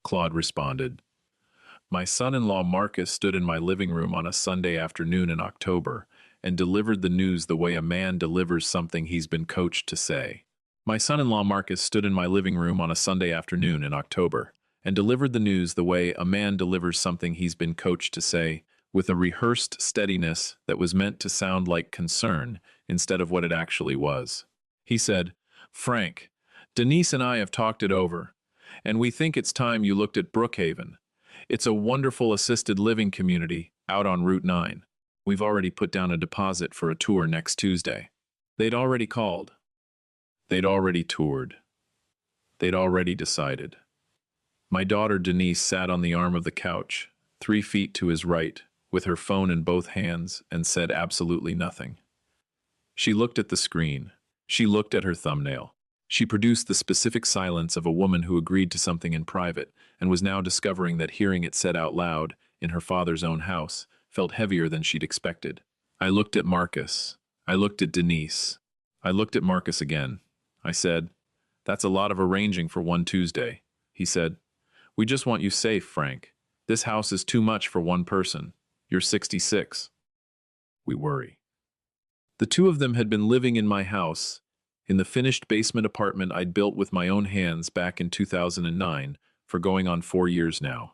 Claude responded. My son-in-law Marcus stood in my living room on a Sunday afternoon in October and delivered the news the way a man delivers something he's been coached to say. My son-in-law Marcus stood in my living room on a Sunday afternoon in October and delivered the news the way a man delivers something he's been coached to say, with a rehearsed steadiness that was meant to sound like concern instead of what it actually was. He said, Frank, Denise and I have talked it over, and we think it's time you looked at Brookhaven. It's a wonderful assisted living community out on Route 9. We've already put down a deposit for a tour next Tuesday. They'd already called. They'd already toured. They'd already decided. My daughter Denise sat on the arm of the couch, 3 feet to his right, with her phone in both hands, and said absolutely nothing. She looked at the screen. She looked at her thumbnail. She produced the specific silence of a woman who agreed to something in private and was now discovering that hearing it said out loud, in her father's own house, felt heavier than she'd expected. I looked at Marcus. I looked at Denise. I looked at Marcus again. I said, That's a lot of arranging for one Tuesday. He said, We just want you safe, Frank. This house is too much for one person. You're 66. We worry. The two of them had been living in my house, in the finished basement apartment I'd built with my own hands back in 2009, for going on 4 years now.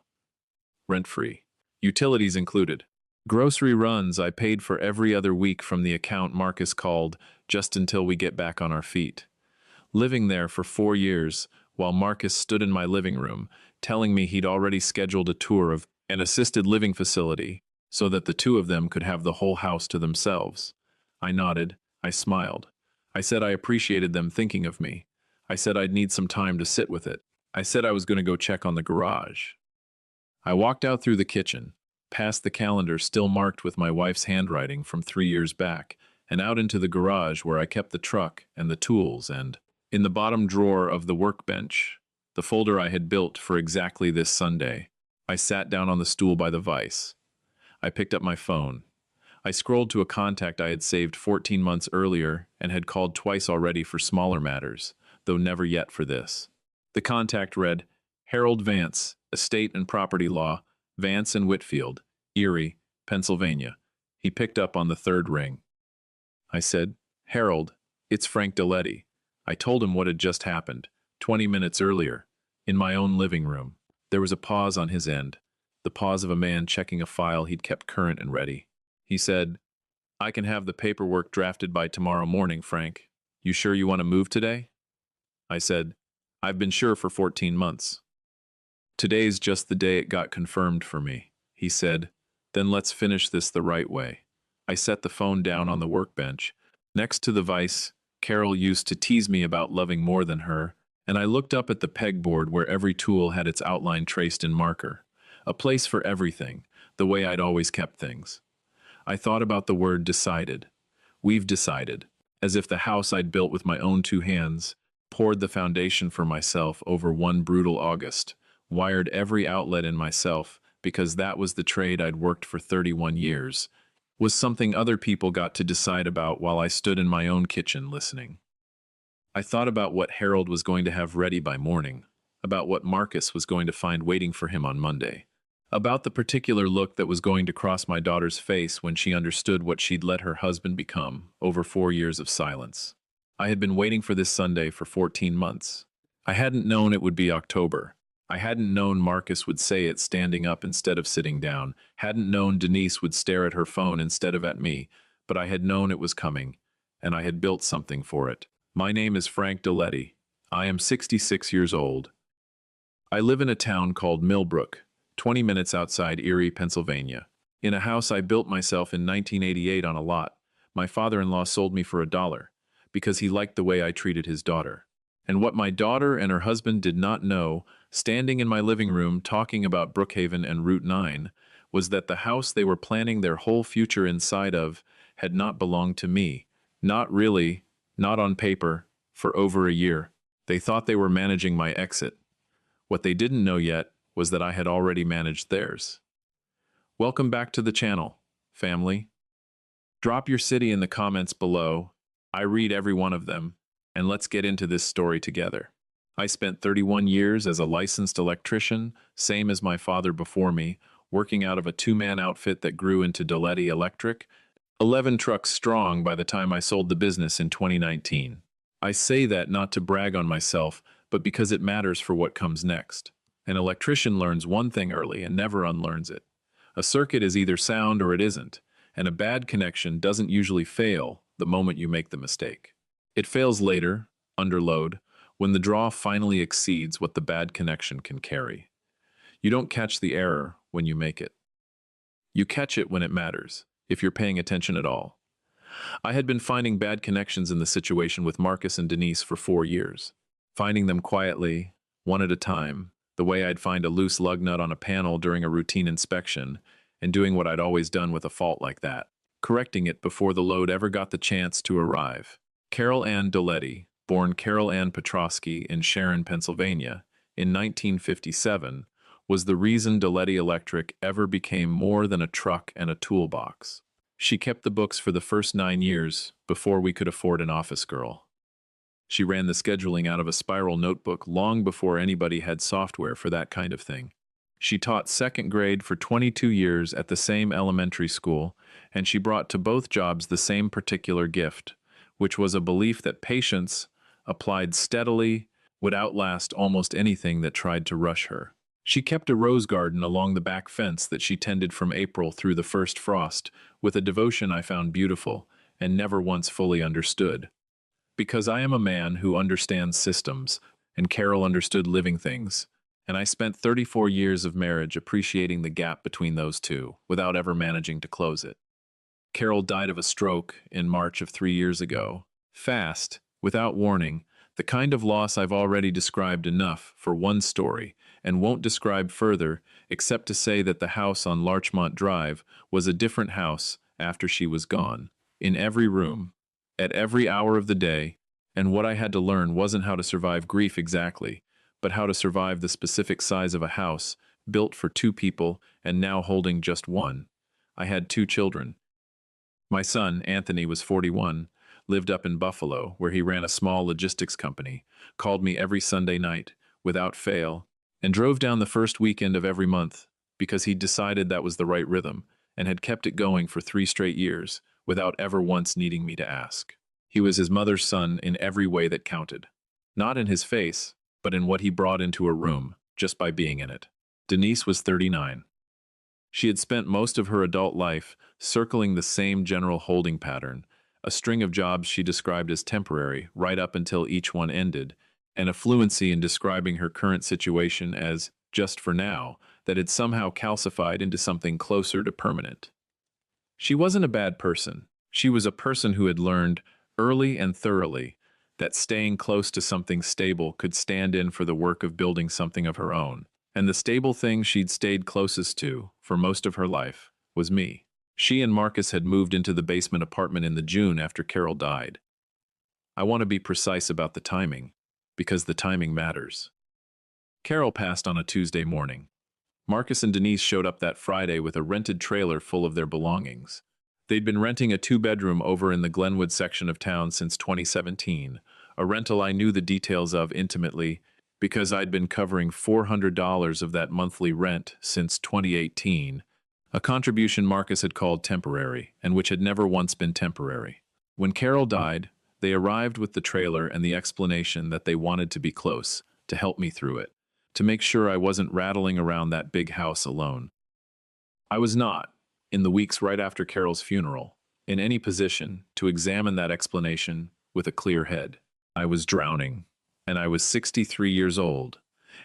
Rent-free. Utilities included. Grocery runs I paid for every other week from the account Marcus called just until we get back on our feet. Living there for 4 years, while Marcus stood in my living room, telling me he'd already scheduled a tour of an assisted living facility so that the two of them could have the whole house to themselves. I nodded. I smiled. I said I appreciated them thinking of me. I said I'd need some time to sit with it. I said I was going to go check on the garage. I walked out through the kitchen, past the calendar still marked with my wife's handwriting from 3 years back, and out into the garage where I kept the truck and the tools and, in the bottom drawer of the workbench, the folder I had built for exactly this Sunday, I sat down on the stool by the vise. I picked up my phone. I scrolled to a contact I had saved 14 months earlier and had called twice already for smaller matters, though never yet for this. The contact read, Harold Vance, Estate and Property Law, Vance and Whitfield, Erie, Pennsylvania. He picked up on the third ring. I said, Harold, it's Frank Doletti. I told him what had just happened, 20 minutes earlier, in my own living room. There was a pause on his end, the pause of a man checking a file he'd kept current and ready. He said, I can have the paperwork drafted by tomorrow morning, Frank. You sure you want to move today? I said, I've been sure for 14 months. Today's just the day it got confirmed for me. He said, then let's finish this the right way. I set the phone down on the workbench. Next to the vise, Carol used to tease me about loving more than her, and I looked up at the pegboard where every tool had its outline traced in marker. A place for everything, the way I'd always kept things. I thought about the word decided. We've decided, as if the house I'd built with my own 2 hands, poured the foundation for myself over one brutal August, wired every outlet in myself because that was the trade I'd worked for 31 years, was something other people got to decide about while I stood in my own kitchen listening. I thought about what Harold was going to have ready by morning, about what Marcus was going to find waiting for him on Monday, about the particular look that was going to cross my daughter's face when she understood what she'd let her husband become over 4 years of silence. I had been waiting for this Sunday for 14 months. I hadn't known it would be October. I hadn't known Marcus would say it standing up instead of sitting down, hadn't known Denise would stare at her phone instead of at me, but I had known it was coming, and I had built something for it. My name is Frank Doletti. I am 66 years old. I live in a town called Millbrook, 20 minutes outside Erie, Pennsylvania, in a house I built myself in 1988 on a lot my father-in-law sold me for $1 because he liked the way I treated his daughter. And what my daughter and her husband did not know, standing in my living room talking about Brookhaven and Route 9, was that the house they were planning their whole future inside of had not belonged to me. Not really, not on paper, for over a year. They thought they were managing my exit. What they didn't know yet was that I had already managed theirs. Welcome back to the channel, family. Drop your city in the comments below. I read every one of them, and let's get into this story together. I spent 31 years as a licensed electrician, same as my father before me, working out of a two-man outfit that grew into Doletti Electric, 11 trucks strong by the time I sold the business in 2019. I say that not to brag on myself, but because it matters for what comes next. An electrician learns one thing early and never unlearns it. A circuit is either sound or it isn't, and a bad connection doesn't usually fail the moment you make the mistake. It fails later, under load, when the draw finally exceeds what the bad connection can carry. You don't catch the error when you make it. You catch it when it matters, if you're paying attention at all. I had been finding bad connections in the situation with Marcus and Denise for 4 years. Finding them quietly, one at a time, the way I'd find a loose lug nut on a panel during a routine inspection, and doing what I'd always done with a fault like that, correcting it before the load ever got the chance to arrive. Carol Ann Doletti, born Carol Ann Petrosky in Sharon, Pennsylvania, in 1957, was the reason Doletti Electric ever became more than a truck and a toolbox. She kept the books for the first 9 years before we could afford an office girl. She ran the scheduling out of a spiral notebook long before anybody had software for that kind of thing. She taught second grade for 22 years at the same elementary school, and she brought to both jobs the same particular gift, which was a belief that patience, applied steadily, would outlast almost anything that tried to rush her. She kept a rose garden along the back fence that she tended from April through the first frost, with a devotion I found beautiful and never once fully understood. Because I am a man who understands systems, and Carol understood living things, and I spent 34 years of marriage appreciating the gap between those two, without ever managing to close it. Carol died of a stroke in March of 3 years ago. Fast, without warning, the kind of loss I've already described enough for one story, and won't describe further except to say that the house on Larchmont Drive was a different house after she was gone, in every room, at every hour of the day, and what I had to learn wasn't how to survive grief exactly, but how to survive the specific size of a house built for 2 people and now holding just 1. I had 2 children. My son, Anthony, was 41, lived up in Buffalo, where he ran a small logistics company, called me every Sunday night, without fail, and drove down the first weekend of every month, because he'd decided that was the right rhythm, and had kept it going for 3 straight years, without ever once needing me to ask. He was his mother's son in every way that counted. Not in his face, but in what he brought into a room, just by being in it. Denise was 39. She had spent most of her adult life circling the same general holding pattern, a string of jobs she described as temporary right up until each one ended, and a fluency in describing her current situation as just for now that had somehow calcified into something closer to permanent. She wasn't a bad person. She was a person who had learned, early and thoroughly, that staying close to something stable could stand in for the work of building something of her own. And the stable thing she'd stayed closest to, for most of her life, was me. She and Marcus had moved into the basement apartment in the June after Carol died. I want to be precise about the timing, because the timing matters. Carol passed on a Tuesday morning. Marcus and Denise showed up that Friday with a rented trailer full of their belongings. They'd been renting a 2-bedroom over in the Glenwood section of town since 2017, a rental I knew the details of intimately because I'd been covering $400 of that monthly rent since 2018, a contribution Marcus had called temporary, and which had never once been temporary. When Carol died, they arrived with the trailer and the explanation that they wanted to be close, to help me through it, to make sure I wasn't rattling around that big house alone. I was not, in the weeks right after Carol's funeral, in any position to examine that explanation with a clear head. I was drowning, and I was 63 years old,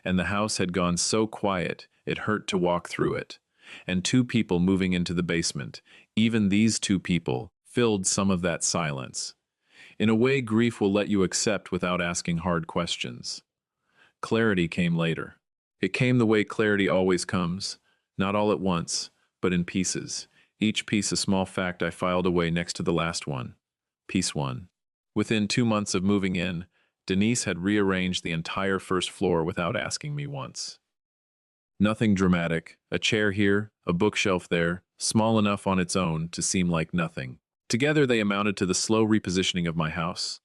and the house had gone so quiet it hurt to walk through it, and 2 people moving into the basement, even these 2 people, filled some of that silence. In a way, grief will let you accept without asking hard questions. Clarity came later. It came the way clarity always comes, not all at once, but in pieces. Each piece a small fact I filed away next to the last one. Piece 1. Within 2 months of moving in, Denise had rearranged the entire first floor without asking me once. Nothing dramatic, a chair here, a bookshelf there, small enough on its own to seem like nothing. Together they amounted to the slow repositioning of my house,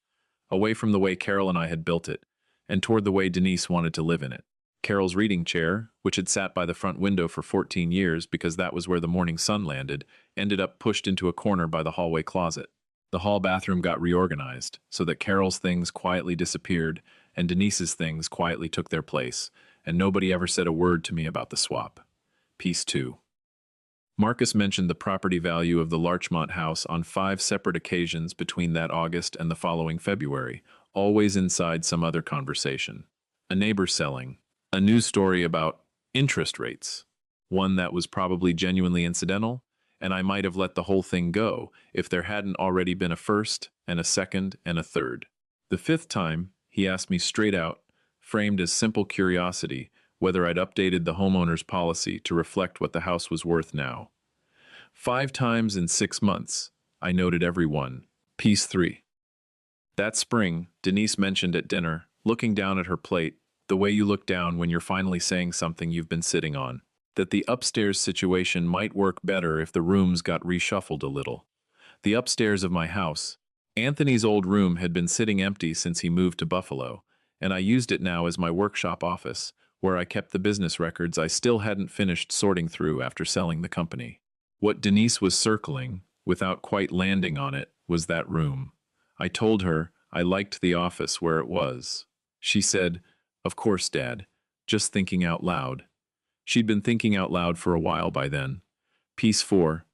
away from the way Carol and I had built it, and toward the way Denise wanted to live in it. Carol's reading chair, which had sat by the front window for 14 years because that was where the morning sun landed, ended up pushed into a corner by the hallway closet. The hall bathroom got reorganized so that Carol's things quietly disappeared and Denise's things quietly took their place, and nobody ever said a word to me about the swap. Piece 2. Marcus mentioned the property value of the Larchmont house on 5 separate occasions between that August and the following February, always inside some other conversation. A neighbor selling, a news story about interest rates, one that was probably genuinely incidental, and I might have let the whole thing go if there hadn't already been a first and a second and a third. The 5th time, he asked me straight out, framed as simple curiosity, whether I'd updated the homeowner's policy to reflect what the house was worth now. 5 times in 6 months, I noted every one. Piece 3. That spring, Denise mentioned at dinner, looking down at her plate, the way you look down when you're finally saying something you've been sitting on, that the upstairs situation might work better if the rooms got reshuffled a little. The upstairs of my house, Anthony's old room, had been sitting empty since he moved to Buffalo, and I used it now as my workshop office, where I kept the business records I still hadn't finished sorting through after selling the company. What Denise was circling, without quite landing on it, was that room. I told her I liked the office where it was. She said, "Of course, Dad, just thinking out loud." She'd been thinking out loud for a while by then. Piece 4.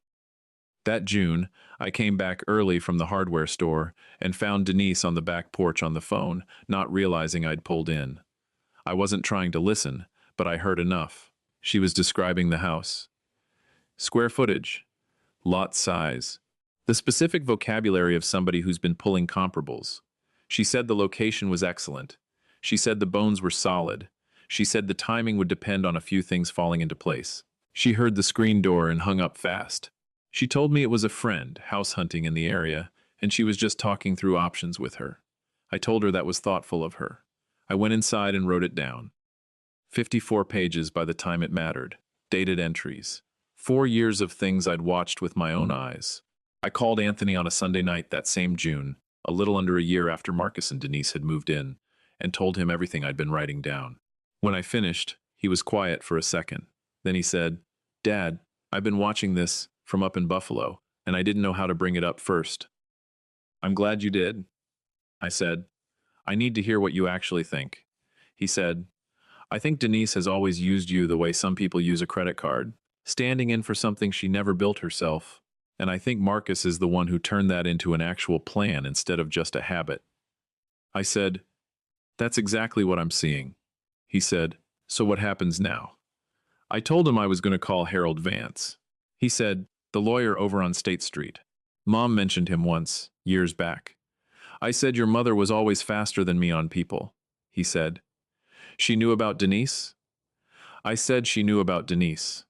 That June, I came back early from the hardware store and found Denise on the back porch on the phone, not realizing I'd pulled in. I wasn't trying to listen, but I heard enough. She was describing the house. Square footage, lot size, the specific vocabulary of somebody who's been pulling comparables. She said the location was excellent. She said the bones were solid. She said the timing would depend on a few things falling into place. She heard the screen door and hung up fast. She told me it was a friend, house hunting in the area, and she was just talking through options with her. I told her that was thoughtful of her. I went inside and wrote it down. 54 pages by the time it mattered. Dated entries. 4 years of things I'd watched with my own eyes. I called Anthony on a Sunday night that same June, a little under a year after Marcus and Denise had moved in, and told him everything I'd been writing down. When I finished, he was quiet for a second. Then he said, "Dad, I've been watching this from up in Buffalo, and I didn't know how to bring it up first." "I'm glad you did," I said. "I need to hear what you actually think." He said, "I think Denise has always used you the way some people use a credit card, standing in for something she never built herself. And I think Marcus is the one who turned that into an actual plan instead of just a habit." I said, "That's exactly what I'm seeing." He said, "So what happens now?" I told him I was going to call Harold Vance. He said, "The lawyer over on State Street. Mom mentioned him once, years back." I said, "Your mother was always faster than me on people." He said, "She knew about Denise?" I said she knew about Denise.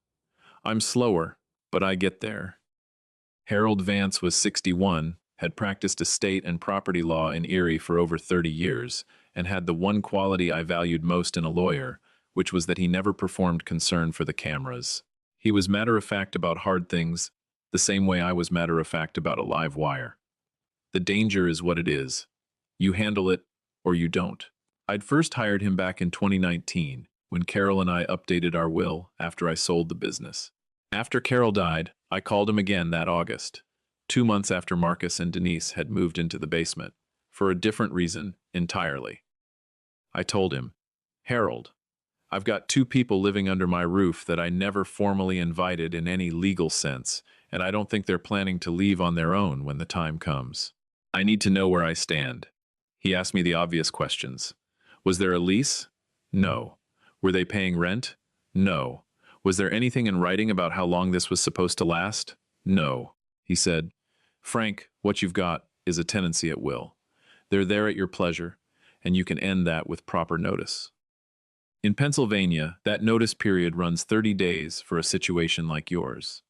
I'm slower, but I get there. Harold Vance was 61, had practiced estate and property law in Erie for over 30 years, and had the one quality I valued most in a lawyer, which was that he never performed concern for the cameras. He was matter-of-fact about hard things, the same way I was matter-of-fact about a live wire. The danger is what it is. You handle it, or you don't. I'd first hired him back in 2019, when Carol and I updated our will after I sold the business. After Carol died, I called him again that August, 2 months after Marcus and Denise had moved into the basement, for a different reason entirely. I told him, "Harold, I've got 2 people living under my roof that I never formally invited in any legal sense, and I don't think they're planning to leave on their own when the time comes. I need to know where I stand." He asked me the obvious questions. Was there a lease? No. Were they paying rent? No. Was there anything in writing about how long this was supposed to last? No. He said, "Frank, what you've got is a tenancy at will. They're there at your pleasure, and you can end that with proper notice. In Pennsylvania, that notice period runs 30 days for a situation like yours."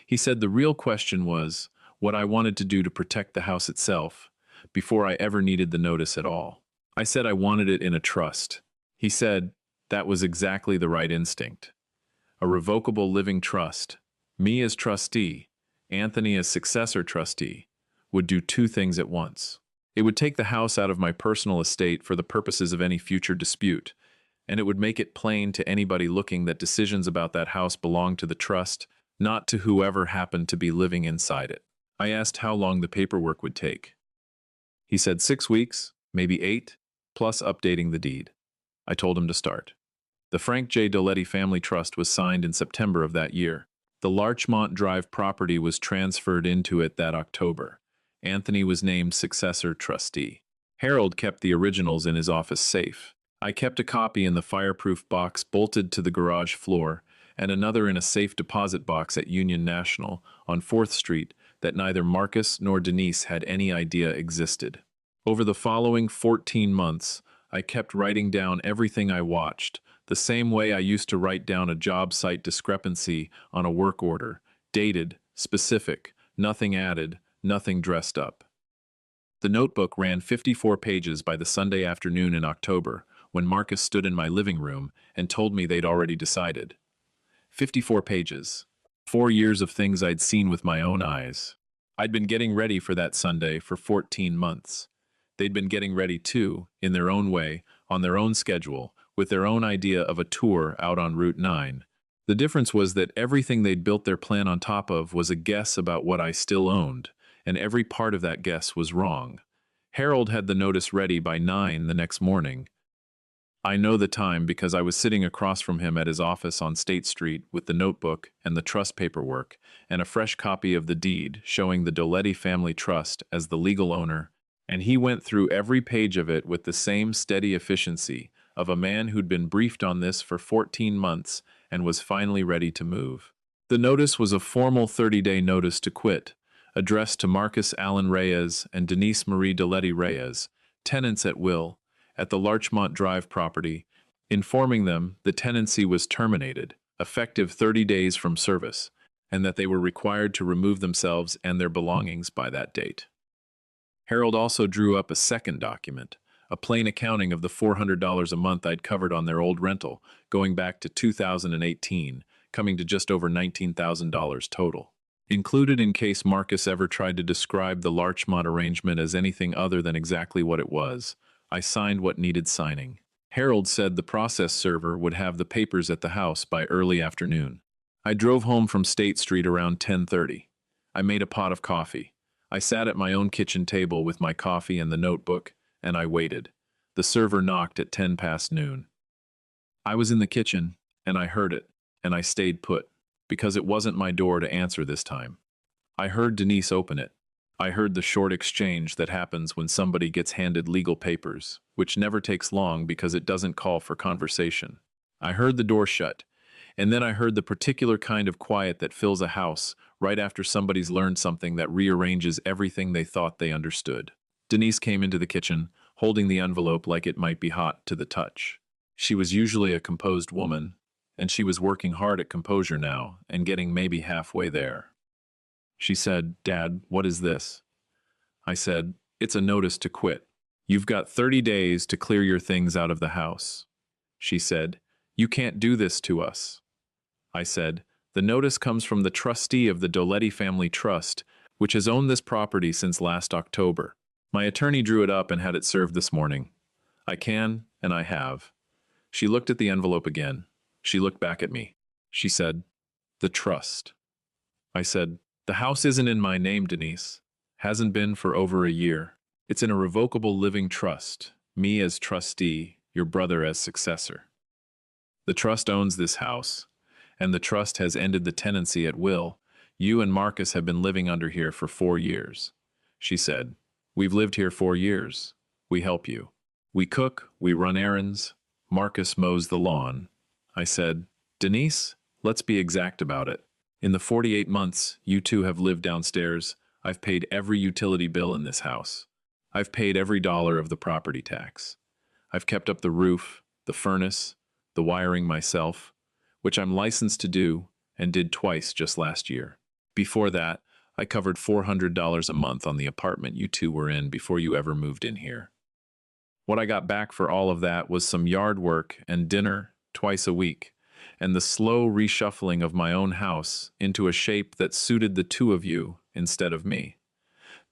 He said the real question was what I wanted to do to protect the house itself before I ever needed the notice at all. I said I wanted it in a trust. He said that was exactly the right instinct. A revocable living trust, me as trustee, Anthony as successor trustee, would do 2 things at once. It would take the house out of my personal estate for the purposes of any future dispute, and it would make it plain to anybody looking that decisions about that house belong to the trust, not to whoever happened to be living inside it. I asked how long the paperwork would take. He said 6 weeks, maybe 8, plus updating the deed. I told him to start. The Frank J. Doletti Family Trust was signed in September of that year. The Larchmont Drive property was transferred into it that October. Anthony was named successor trustee. Harold kept the originals in his office safe. I kept a copy in the fireproof box bolted to the garage floor, and another in a safe deposit box at Union National on 4th Street that neither Marcus nor Denise had any idea existed. Over the following 14 months, I kept writing down everything I watched, the same way I used to write down a job site discrepancy on a work order, dated, specific, nothing added, nothing dressed up. The notebook ran 54 pages by the Sunday afternoon in October, when Marcus stood in my living room and told me they'd already decided. 54 pages. 4 years of things I'd seen with my own eyes. I'd been getting ready for that Sunday for 14 months. They'd been getting ready too, in their own way, on their own schedule, with their own idea of a tour out on Route 9. The difference was that everything they'd built their plan on top of was a guess about what I still owned, and every part of that guess was wrong. Harold had the notice ready by 9 the next morning. I know the time because I was sitting across from him at his office on State Street with the notebook and the trust paperwork and a fresh copy of the deed showing the Doletti Family Trust as the legal owner, and he went through every page of it with the same steady efficiency of a man who'd been briefed on this for 14 months and was finally ready to move. The notice was a formal 30-day notice to quit, addressed to Marcus Allen Reyes and Denise Marie Doletti Reyes, tenants at will, at the Larchmont Drive property, informing them the tenancy was terminated, effective 30 days from service, and that they were required to remove themselves and their belongings by that date. Harold also drew up a second document, a plain accounting of the $400 a month I'd covered on their old rental, going back to 2018, coming to just over $19,000 total. Included in case Marcus ever tried to describe the Larchmont arrangement as anything other than exactly what it was, I signed what needed signing. Harold said the process server would have the papers at the house by early afternoon. I drove home from State Street around 10:30. I made a pot of coffee. I sat at my own kitchen table with my coffee and the notebook, and I waited. The server knocked at 10 past noon. I was in the kitchen, and I heard it, and I stayed put, because it wasn't my door to answer this time. I heard Denise open it. I heard the short exchange that happens when somebody gets handed legal papers, which never takes long because it doesn't call for conversation. I heard the door shut, and then I heard the particular kind of quiet that fills a house right after somebody's learned something that rearranges everything they thought they understood. Denise came into the kitchen, holding the envelope like it might be hot to the touch. She was usually a composed woman, and she was working hard at composure now and getting maybe halfway there. She said, "Dad, what is this?" I said, "It's a notice to quit. You've got 30 days to clear your things out of the house." She said, "You can't do this to us." I said, "The notice comes from the trustee of the Doletti Family Trust, which has owned this property since last October. My attorney drew it up and had it served this morning. I can, and I have." She looked at the envelope again. She looked back at me. She said, "The trust." I said, "The house isn't in my name, Denise. Hasn't been for over a year. It's in a revocable living trust, me as trustee, your brother as successor. The trust owns this house, and the trust has ended the tenancy at will. You and Marcus have been living under here for 4 years." She said, "We've lived here 4 years. We help you. We cook, we run errands. Marcus mows the lawn." I said, "Denise, let's be exact about it. In the 48 months you two have lived downstairs, I've paid every utility bill in this house. I've paid every dollar of the property tax. I've kept up the roof, the furnace, the wiring myself, which I'm licensed to do and did twice just last year. Before that, I covered $400 a month on the apartment you two were in before you ever moved in here. What I got back for all of that was some yard work and dinner twice a week, and the slow reshuffling of my own house into a shape that suited the two of you instead of me.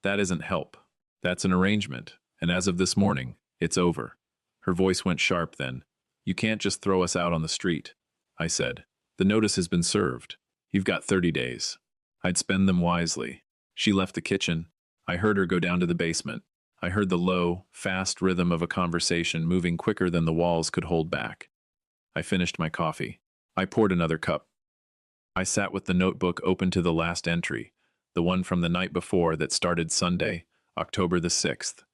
That isn't help. That's an arrangement, and as of this morning, it's over. Her voice went sharp then. You can't just throw us out on the street. I said, the notice has been served. You've got 30 days. I'd spend them wisely. She left the kitchen. I heard her go down to the basement. I heard the low, fast rhythm of a conversation moving quicker than the walls could hold back. I finished my coffee. I poured another cup. I sat with the notebook open to the last entry, the one from the night before that started Sunday, October the 6th.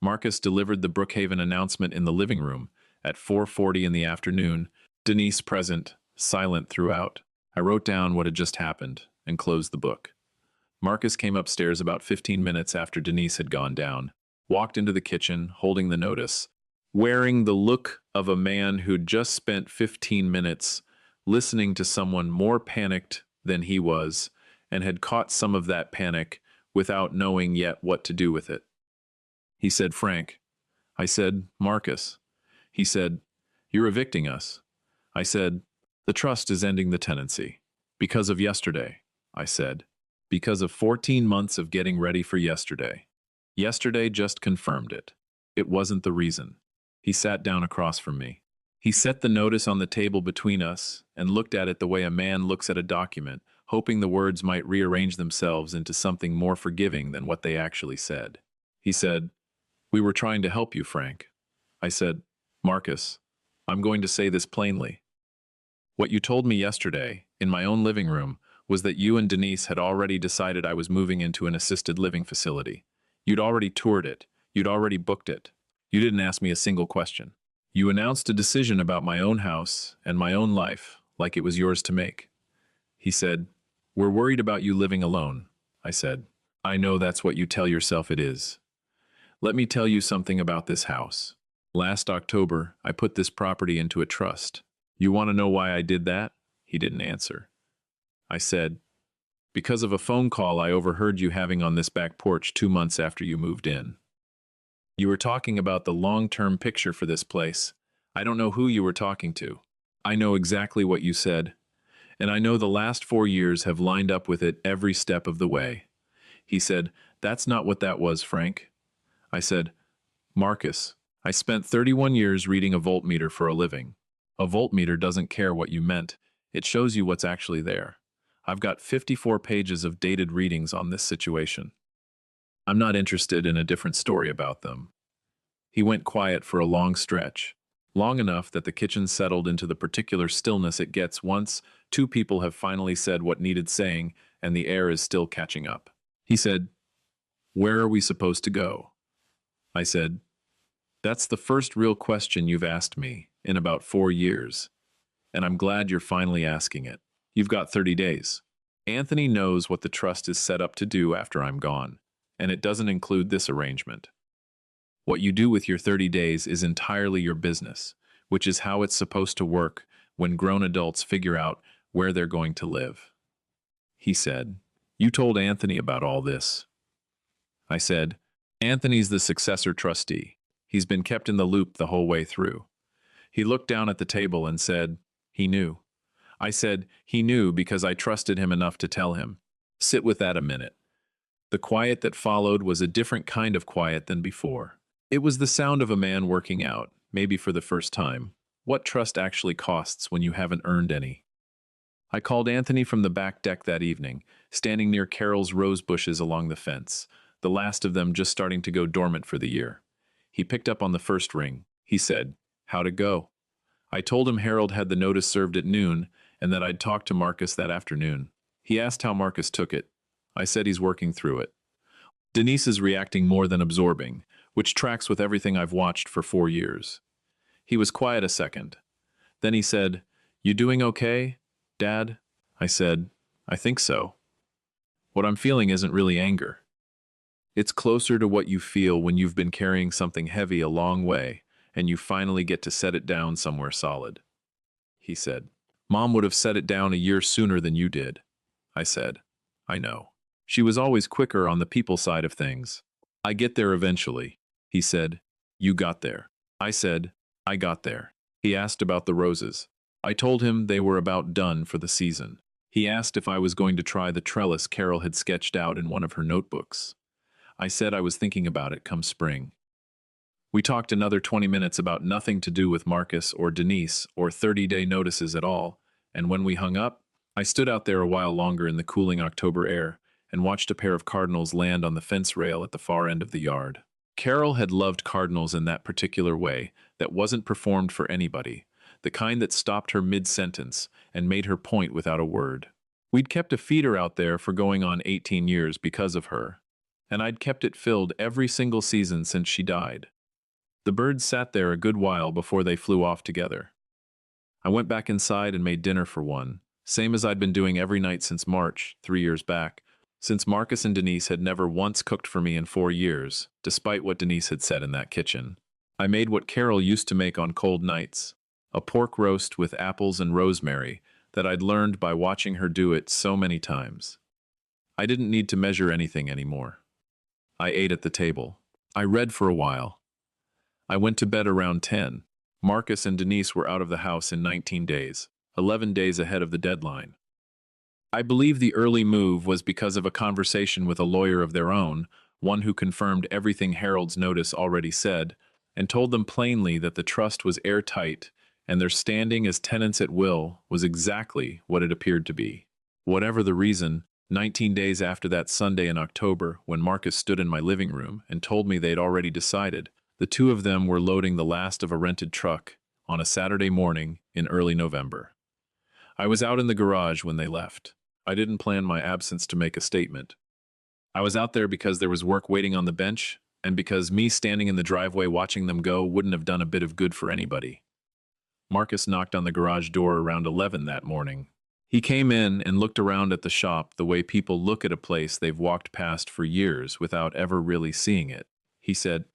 Marcus delivered the Brookhaven announcement in the living room at 4:40 in the afternoon, Denise present, silent throughout. I wrote down what had just happened and closed the book. Marcus came upstairs about 15 minutes after Denise had gone down, walked into the kitchen holding the notice, wearing the look of a man who'd just spent 15 minutes listening to someone more panicked than he was and had caught some of that panic without knowing yet what to do with it. He said, Frank. I said, Marcus. He said, you're evicting us. I said, the trust is ending the tenancy. Because of yesterday, I said. Because of 14 months of getting ready for yesterday. Yesterday just confirmed it. It wasn't the reason. He sat down across from me. He set the notice on the table between us and looked at it the way a man looks at a document, hoping the words might rearrange themselves into something more forgiving than what they actually said. He said, we were trying to help you, Frank. I said, Marcus, I'm going to say this plainly. What you told me yesterday, in my own living room, was that you and Denise had already decided I was moving into an assisted living facility. You'd already toured it. You'd already booked it. You didn't ask me a single question. You announced a decision about my own house and my own life, like it was yours to make. He said, we're worried about you living alone. I said, I know that's what you tell yourself it is. Let me tell you something about this house. Last October, I put this property into a trust. You want to know why I did that? He didn't answer. I said, because of a phone call I overheard you having on this back porch 2 months after you moved in. You were talking about the long-term picture for this place. I don't know who you were talking to. I know exactly what you said, and I know the last 4 years have lined up with it every step of the way. He said, that's not what that was, Frank. I said, Marcus, I spent 31 years reading a voltmeter for a living. A voltmeter doesn't care what you meant. It shows you what's actually there. I've got 54 pages of dated readings on this situation. I'm not interested in a different story about them. He went quiet for a long stretch, long enough that the kitchen settled into the particular stillness it gets once 2 people have finally said what needed saying and the air is still catching up. He said, where are we supposed to go? I said, that's the first real question you've asked me in about 4 years, and I'm glad you're finally asking it. You've got 30 days. Anthony knows what the trust is set up to do after I'm gone, and it doesn't include this arrangement. What you do with your 30 days is entirely your business, which is how it's supposed to work when grown adults figure out where they're going to live. He said, you told Anthony about all this. I said, Anthony's the successor trustee. He's been kept in the loop the whole way through. He looked down at the table and said, he knew. I said, he knew because I trusted him enough to tell him. Sit with that a minute. The quiet that followed was a different kind of quiet than before. It was the sound of a man working out, maybe for the first time, what trust actually costs when you haven't earned any. I called Anthony from the back deck that evening, standing near Carol's rose bushes along the fence, the last of them just starting to go dormant for the year. He picked up on the first ring. He said, how'd it go? I told him Harold had the notice served at noon and that I'd talked to Marcus that afternoon. He asked how Marcus took it. I said he's working through it. Denise is reacting more than absorbing, which tracks with everything I've watched for 4 years. He was quiet a second. Then he said, you doing okay, Dad? I said, I think so. What I'm feeling isn't really anger. It's closer to what you feel when you've been carrying something heavy a long way and you finally get to set it down somewhere solid. He said, Mom would have set it down a year sooner than you did. I said, I know. She was always quicker on the people side of things. I get there eventually. He said, you got there. I said, I got there. He asked about the roses. I told him they were about done for the season. He asked if I was going to try the trellis Carol had sketched out in one of her notebooks. I said I was thinking about it come spring. We talked another 20 minutes about nothing to do with Marcus or Denise or 30-day notices at all, and when we hung up, I stood out there a while longer in the cooling October air and watched a pair of cardinals land on the fence rail at the far end of the yard. Carol had loved cardinals in that particular way that wasn't performed for anybody, the kind that stopped her mid-sentence and made her point without a word. We'd kept a feeder out there for going on 18 years because of her, and I'd kept it filled every single season since she died. The birds sat there a good while before they flew off together. I went back inside and made dinner for one, same as I'd been doing every night since March, 3 years back, since Marcus and Denise had never once cooked for me in 4 years, despite what Denise had said in that kitchen. I made what Carol used to make on cold nights, a pork roast with apples and rosemary that I'd learned by watching her do it so many times. I didn't need to measure anything anymore. I ate at the table. I read for a while. I went to bed around 10. Marcus and Denise were out of the house in 19 days, 11 days ahead of the deadline. I believe the early move was because of a conversation with a lawyer of their own, one who confirmed everything Harold's notice already said, and told them plainly that the trust was airtight and their standing as tenants at will was exactly what it appeared to be. Whatever the reason, 19 days after that Sunday in October, when Marcus stood in my living room and told me they'd already decided, the two of them were loading the last of a rented truck on a Saturday morning in early November. I was out in the garage when they left. I didn't plan my absence to make a statement. I was out there because there was work waiting on the bench, and because me standing in the driveway watching them go wouldn't have done a bit of good for anybody. Marcus knocked on the garage door around 11 that morning. He came in and looked around at the shop the way people look at a place they've walked past for years without ever really seeing it. He said,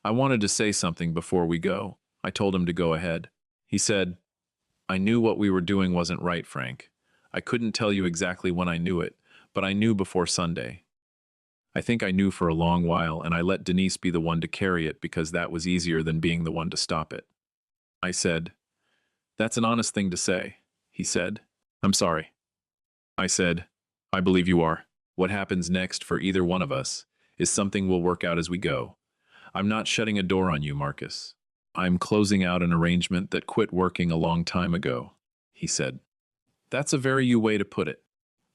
"I wanted to say something before we go." I told him to go ahead. He said, "I knew what we were doing wasn't right, Frank. I couldn't tell you exactly when I knew it, but I knew before Sunday. I think I knew for a long while, and I let Denise be the one to carry it because that was easier than being the one to stop it." I said, "That's an honest thing to say." He said, "I'm sorry." I said, "I believe you are. What happens next for either one of us is something we'll work out as we go. I'm not shutting a door on you, Marcus. I'm closing out an arrangement that quit working a long time ago." He said, "That's a very you way to put it."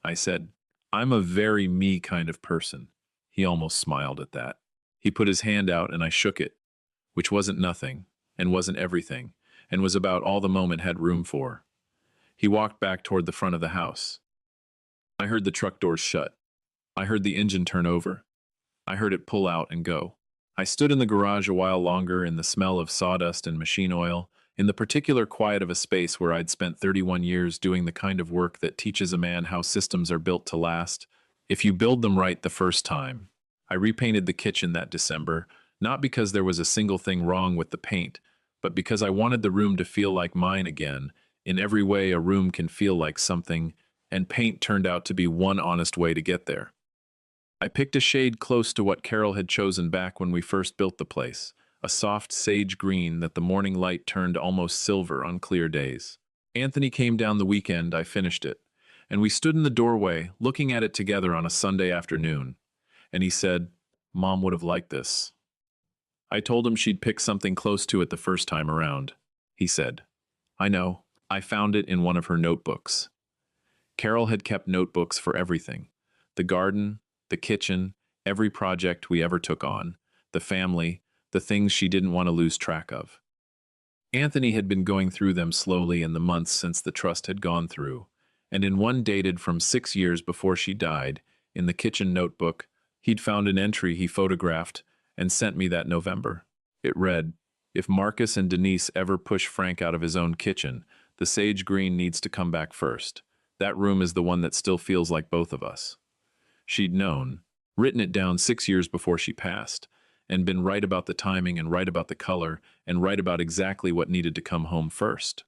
I said, "I'm a very me kind of person." He almost smiled at that. He put his hand out and I shook it, which wasn't nothing, and wasn't everything, and was about all the moment had room for. He walked back toward the front of the house. I heard the truck doors shut. I heard the engine turn over. I heard it pull out and go. I stood in the garage a while longer in the smell of sawdust and machine oil, in the particular quiet of a space where I'd spent 31 years doing the kind of work that teaches a man how systems are built to last, if you build them right the first time. I repainted the kitchen that December, not because there was a single thing wrong with the paint, but because I wanted the room to feel like mine again, in every way a room can feel like something, and paint turned out to be one honest way to get there. I picked a shade close to what Carol had chosen back when we first built the place, a soft sage green that the morning light turned almost silver on clear days. Anthony came down the weekend I finished it, and we stood in the doorway looking at it together on a Sunday afternoon, and he said, "Mom would have liked this." I told him she'd pick something close to it the first time around. He said, "I know, I found it in one of her notebooks." Carol had kept notebooks for everything: the garden, the kitchen, every project we ever took on, the family, the things she didn't want to lose track of. Anthony had been going through them slowly in the months since the trust had gone through, and in one dated from 6 years before she died, in the kitchen notebook, he'd found an entry he photographed and sent me that November. It read, "If Marcus and Denise ever push Frank out of his own kitchen, the sage green needs to come back first. That room is the one that still feels like both of us." She'd known, written it down 6 years before she passed, and been right about the timing and right about the color and right about exactly what needed to come home first.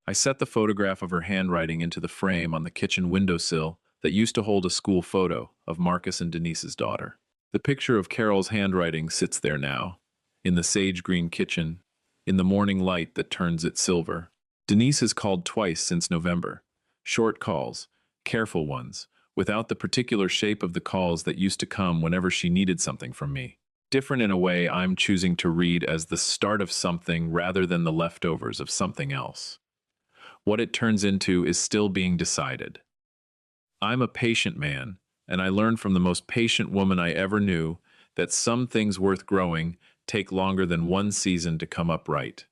I set the photograph of her handwriting into the frame on the kitchen windowsill that used to hold a school photo of Marcus and Denise's daughter. The picture of Carol's handwriting sits there now, in the sage green kitchen, in the morning light that turns it silver. Denise has called twice since November. Short calls, careful ones, without the particular shape of the calls that used to come whenever she needed something from me. Different in a way I'm choosing to read as the start of something rather than the leftovers of something else. What it turns into is still being decided. I'm a patient man, and I learned from the most patient woman I ever knew that some things worth growing take longer than one season to come up right.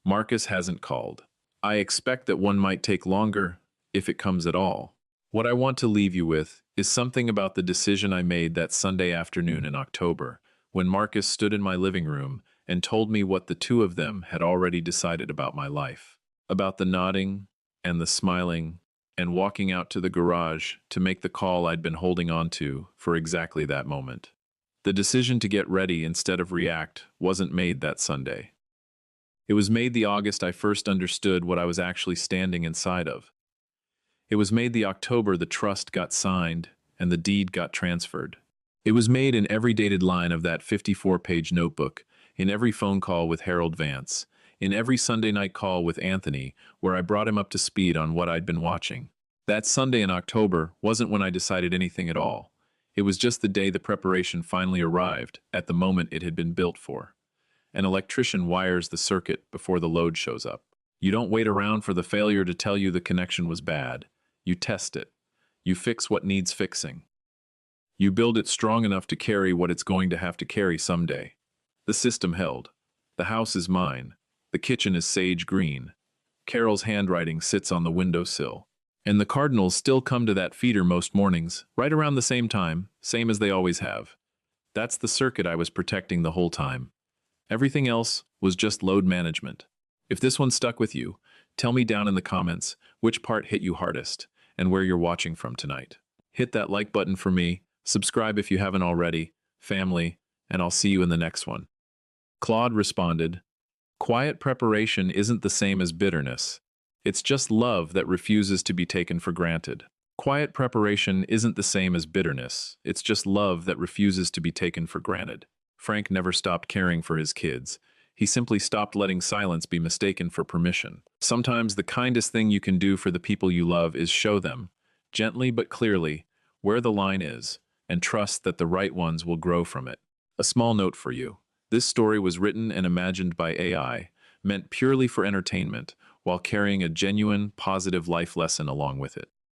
Marcus hasn't called. I expect that one might take longer, if it comes at all. What I want to leave you with is something about the decision I made that Sunday afternoon in October, when Marcus stood in my living room and told me what the two of them had already decided about my life. About the nodding and the smiling and walking out to the garage to make the call I'd been holding on to for exactly that moment. The decision to get ready instead of react wasn't made that Sunday. It was made the August I first understood what I was actually standing inside of. It was made the October the trust got signed and the deed got transferred. It was made in every dated line of that 54-page notebook, in every phone call with Harold Vance, in every Sunday night call with Anthony, where I brought him up to speed on what I'd been watching. That Sunday in October wasn't when I decided anything at all. It was just the day the preparation finally arrived, at the moment it had been built for. An electrician wires the circuit before the load shows up. You don't wait around for the failure to tell you the connection was bad. You test it. You fix what needs fixing. You build it strong enough to carry what it's going to have to carry someday. The system held. The house is mine. The kitchen is sage green. Carol's handwriting sits on the windowsill. And the Cardinals still come to that feeder most mornings, right around the same time, same as they always have. That's the circuit I was protecting the whole time. Everything else was just load management. If this one stuck with you, tell me down in the comments which part hit you hardest and where you're watching from tonight. Hit that like button for me, subscribe if you haven't already, family, and I'll see you in the next one. Claude responded, "Quiet preparation isn't the same as bitterness. It's just love that refuses to be taken for granted. Quiet preparation isn't the same as bitterness. It's just love that refuses to be taken for granted." Frank never stopped caring for his kids. He simply stopped letting silence be mistaken for permission. Sometimes the kindest thing you can do for the people you love is show them, gently but clearly, where the line is, and trust that the right ones will grow from it. A small note for you. This story was written and imagined by AI, meant purely for entertainment, while carrying a genuine, positive life lesson along with it.